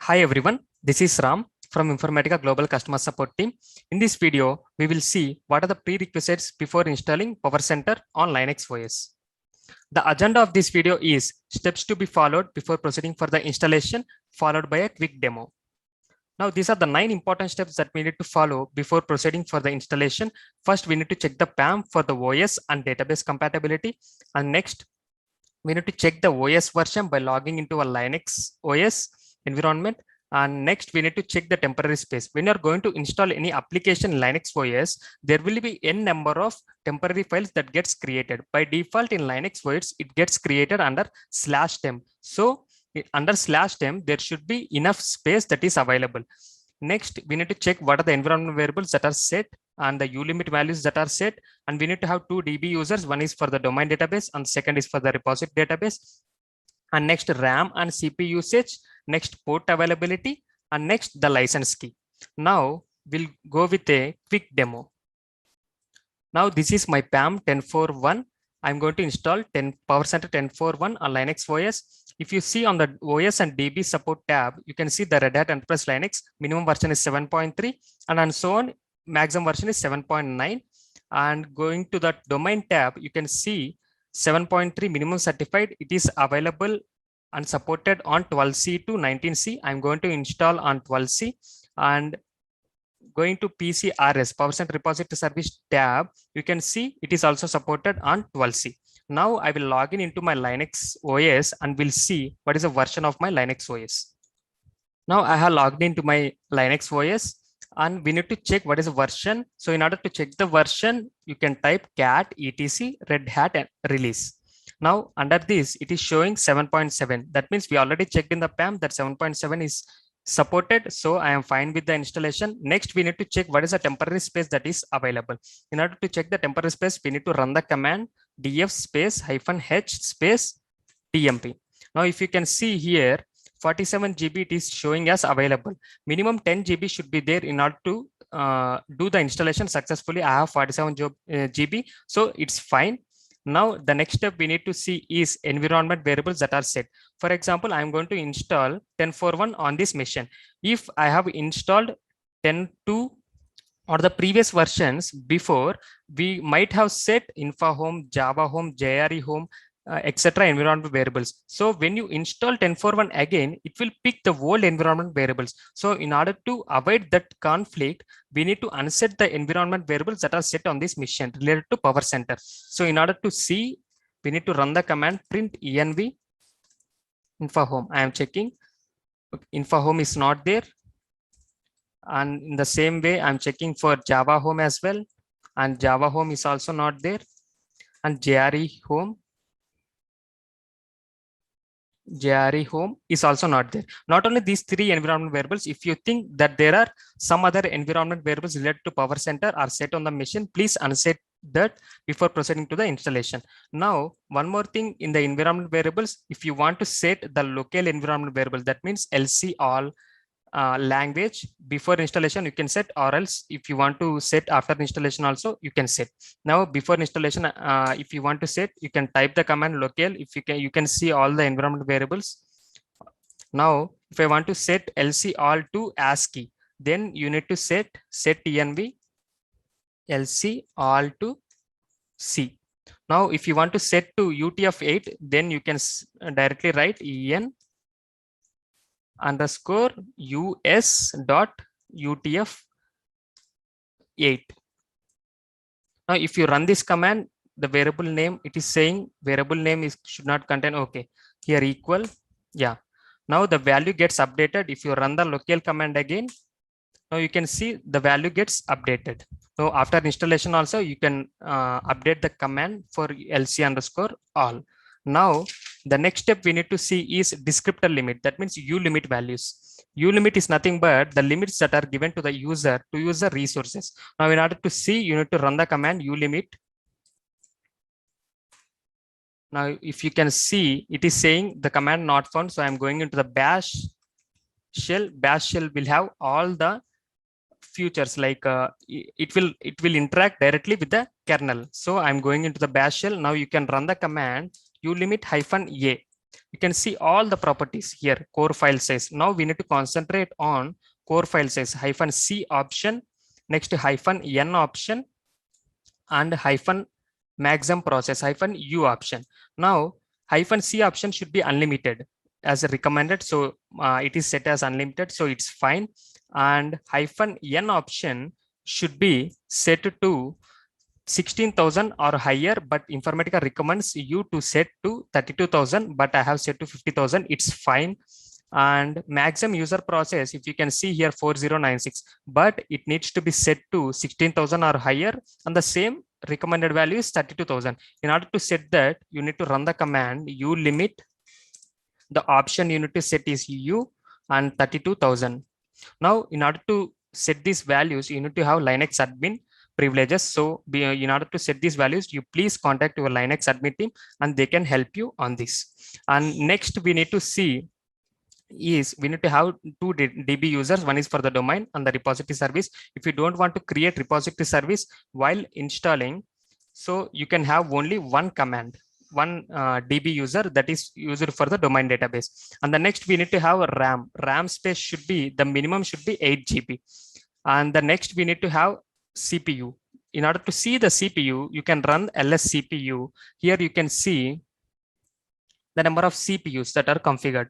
Hi everyone, this is Ram from Informatica Global Customer Support Team. In this video, we will see what are the prerequisites before installing PowerCenter on Linux OS. The agenda of this video is steps to be followed before proceeding for the installation, followed by a quick demo. Now, these are the 9 important steps that we need to follow before proceeding for the installation. First, we need to check the PAM for the OS and database compatibility. And next, we need to check the OS version by logging into a Linux OS environment. And next, we need to check the temporary space. When you're going to install any application in Linux OS, there will be n number of temporary files that gets created. By default in Linux OS, it gets created under /temp. So under /temp, there should be enough space that is available. Next, we need to check what are the environment variables that are set and the ulimit values that are set. And we need to have 2 DB users. One is for the domain database and second is for the repository database. And next, RAM and CPU usage. Next, port availability. And next, the license key. Now, we'll go with a quick demo. Now, this is my PAM 10.4.1. I'm going to install PowerCenter 10.4.1 on Linux OS. If you see on the OS and DB support tab, you can see the Red Hat Enterprise Linux minimum version is 7.3 and so on. Maximum version is 7.9. And going to the domain tab, you can see 7.3 minimum certified. It is available and supported on 12C to 19C. I'm going to install on 12C. And going to PCRS, PowerCenter Repository Service tab, you can see it is also supported on 12C. Now I will log in into my Linux OS and we'll see what is the version of my Linux OS. Now I have logged into my Linux OS and we need to check what is the version. So in order to check the version, you can type cat etc red hat and release. Now under this, it is showing 7.7. That means we already checked in the PAM that 7.7 is supported. So I am fine with the installation. Next, we need to check what is the temporary space that is available. In order to check the temporary space, we need to run the command df space -h space tmp. Now, if you can see here, 47 GB it is showing as available. Minimum 10 GB should be there in order to do the installation successfully. I have 47 GB, so it's fine. Now, the next step we need to see is environment variables that are set. For example, I'm going to install 10.4.1 on this machine. If I have installed 10.2 or the previous versions before, we might have set InfaHome, Java Home, JRE Home, etc. environment variables. So when you install 10.4.1 again, it will pick the old environment variables. So in order to avoid that conflict, we need to unset the environment variables that are set on this machine related to PowerCenter. So in order to see, we need to run the command print env InfaHome. I am checking. InfaHome is not there. And in the same way, I'm checking for Java Home as well. And Java Home is also not there. And JRE Home is also not there. Not only these 3 environment variables, if you think that there are some other environment variables related to PowerCenter are set on the machine, please unset that before proceeding to the installation. Now, one more thing in the environment variables, if you want to set the local environment variable, that means LC all language before installation you can set, or else if you want to set after installation also you can set. Now before installation, if you want to set, you can type the command local. If you can see all the environment variables. Now if I want to set LC all to ASCII, then you need to set env LC all to C. Now if you want to set to UTF-8, then you can directly write en _ us.utf8. Now, if you run this command, the variable name, it is saying variable name should not contain. Okay, here equal. Yeah. Now the value gets updated. If you run the local command again, now you can see the value gets updated. So after installation also, you can update the command for LC _ all. Now, the next step we need to see is descriptor limit. That means ulimit values. Ulimit is nothing but the limits that are given to the user to use the resources. Now, in order to see, you need to run the command ulimit. Now, if you can see, it is saying the command not found. So I'm going into the bash shell. Bash shell will have all the features like it will interact directly with the kernel. So I'm going into the bash shell. Now you can run the command ulimit -a. You can see all the properties here, core file size. Now we need to concentrate on core file size, -C option, next -N option, and -maximum process, -U option. Now -C option should be unlimited as recommended. So it is set as unlimited, so it's fine. And -N option should be set to 16,000 or higher, but Informatica recommends you to set to 32,000, but I have set to 50,000. It's fine. And maximum user process, if you can see here 4096, but it needs to be set to 16,000 or higher, and the same recommended value is 32,000. In order to set that, you need to run the command u limit. The option you need to set is u and 32,000. Now, in order to set these values, you need to have Linux admin privileges. So in order to set these values, you please contact your Linux admin team and they can help you on this. And next we need to see is we need to have two DB users. One is for the domain and the repository service. If you don't want to create repository service while installing, so you can have only one command, one DB user that is used for the domain database. And the next we need to have a RAM space should be, the minimum should be 8 GB. And the next we need to have CPU. In order to see the CPU, you can run ls CPU. Here you can see the number of CPUs that are configured.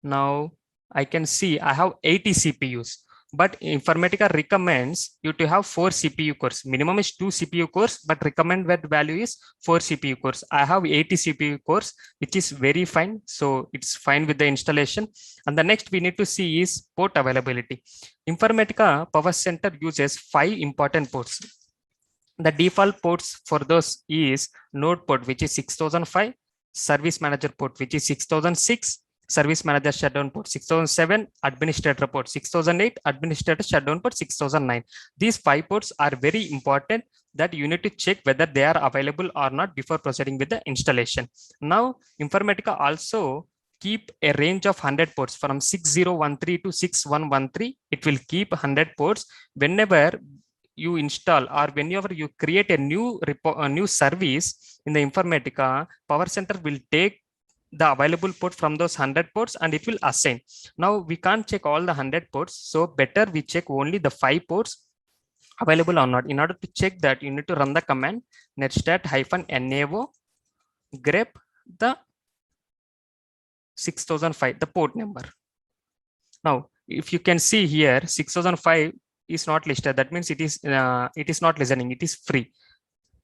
Now I can see I have 80 CPUs, but Informatica recommends you to have 4 CPU cores. Minimum is 2 CPU cores, but recommended value is 4 CPU cores. I have 80 CPU cores, which is very fine. So it's fine with the installation. And the next we need to see is port availability. Informatica Power Center uses 5 important ports. The default ports for those is Node port, which is 6005, Service Manager port, which is 6006, Service Manager Shutdown port 6007, Administrator port 6008, Administrator Shutdown port 6009. These 5 ports are very important that you need to check whether they are available or not before proceeding with the installation. Now, Informatica also keep a range of 100 ports from 6013 to 6113. It will keep 100 ports. Whenever you install or whenever you create a new service in the Informatica, Power Center will take the available port from those 100 ports and it will assign. Now we can't check all the 100 ports, so better we check only the 5 ports available or not. In order to check that, you need to run the command netstat-navo grep the 6005, the port number. Now if you can see here 6005 is not listed, that means it is not listening, it is free.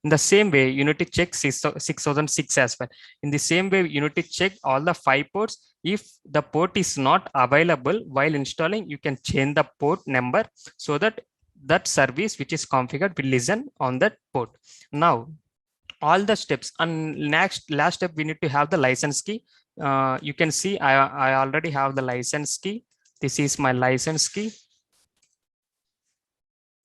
In the same way, you need to check 6006 as well. In the same way, you need to check all the 5 ports. If the port is not available while installing, you can change the port number so that that service which is configured will listen on that port. Now, all the steps, and last step, we need to have the license key. You can see I already have the license key. This is my license key.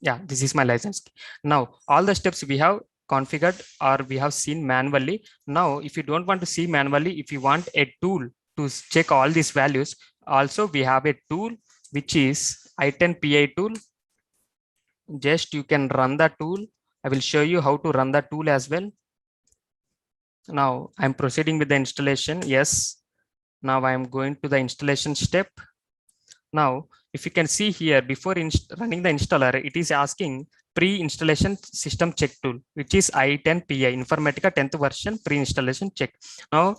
Yeah, this is my license key. Now, all the steps we have configured or we have seen manually. Now, if you don't want to see manually, if you want a tool to check all these values, also we have a tool which is i10pi tool. Just you can run the tool. I will show you how to run the tool as well. Now I'm proceeding with the installation. Yes. Now I'm going to the installation step. Now, if you can see here, before running the installer, it is asking pre-installation system check tool, which is i10pi, Informatica 10th version pre-installation check. Now,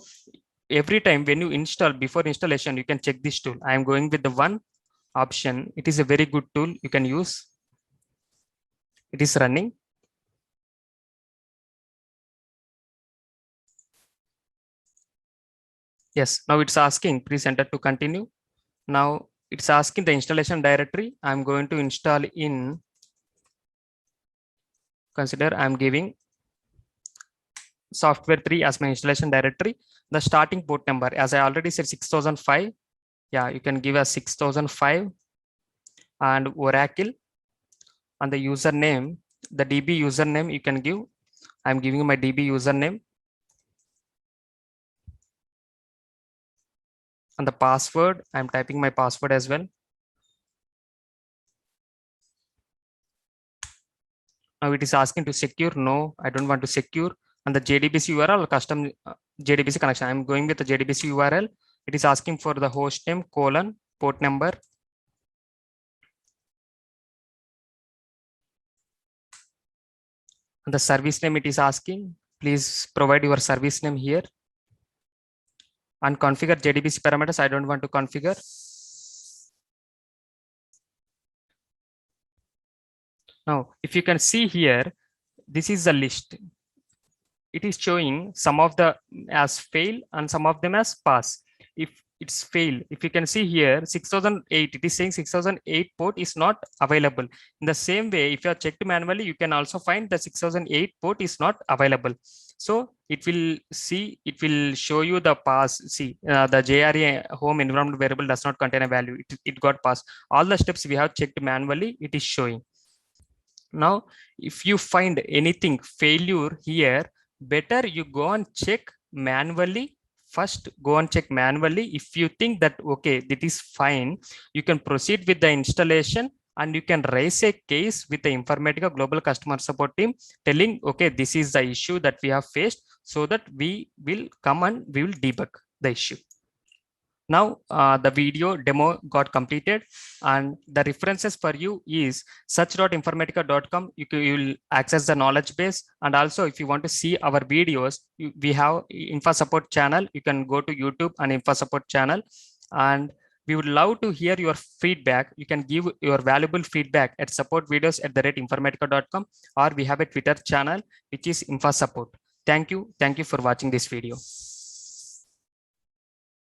every time when you install, before installation, you can check this tool. I am going with the one option. It is a very good tool you can use. It is running. Yes, now it's asking please enter to continue. Now it's asking the installation directory. I'm going to install in, consider I'm giving software 3 as my installation directory. The starting port number, as I already said, 6005. Yeah, you can give a 6005 and Oracle, and the username, the DB username you can give. I'm giving my DB username. And the password, I'm typing my password as well. Now it is asking to secure. No, I don't want to secure. and the JDBC URL or custom JDBC connection. I'm going with the JDBC URL. It is asking for the host name, colon, port number. And the service name it is asking, please provide your service name here. And configure JDBC parameters. I don't want to configure. Now, if you can see here, this is the list. It is showing some of the as fail and some of them as pass. If it's fail, if you can see here 6008, it is saying 6008 port is not available. In the same way, if you are checked manually, you can also find the 6008 port is not available. So it will show you the pass. See, the JRE home environment variable does not contain a value. It got passed. All the steps we have checked manually, it is showing. Now, if you find anything failure here, better you go and check manually. First, go and check manually. If you think that, okay, that is fine, you can proceed with the installation and you can raise a case with the Informatica Global Customer Support team telling, okay, this is the issue that we have faced, so that we will come and we will debug the issue. Now the video demo got completed, and the references for you is search.informatica.com. You will access the knowledge base, and also if you want to see our videos, we have Info Support channel. You can go to YouTube and Info Support channel, and we would love to hear your feedback. You can give your valuable feedback at supportvideos@informatica.com, or we have a Twitter channel which is Info Support. Thank you for watching this video.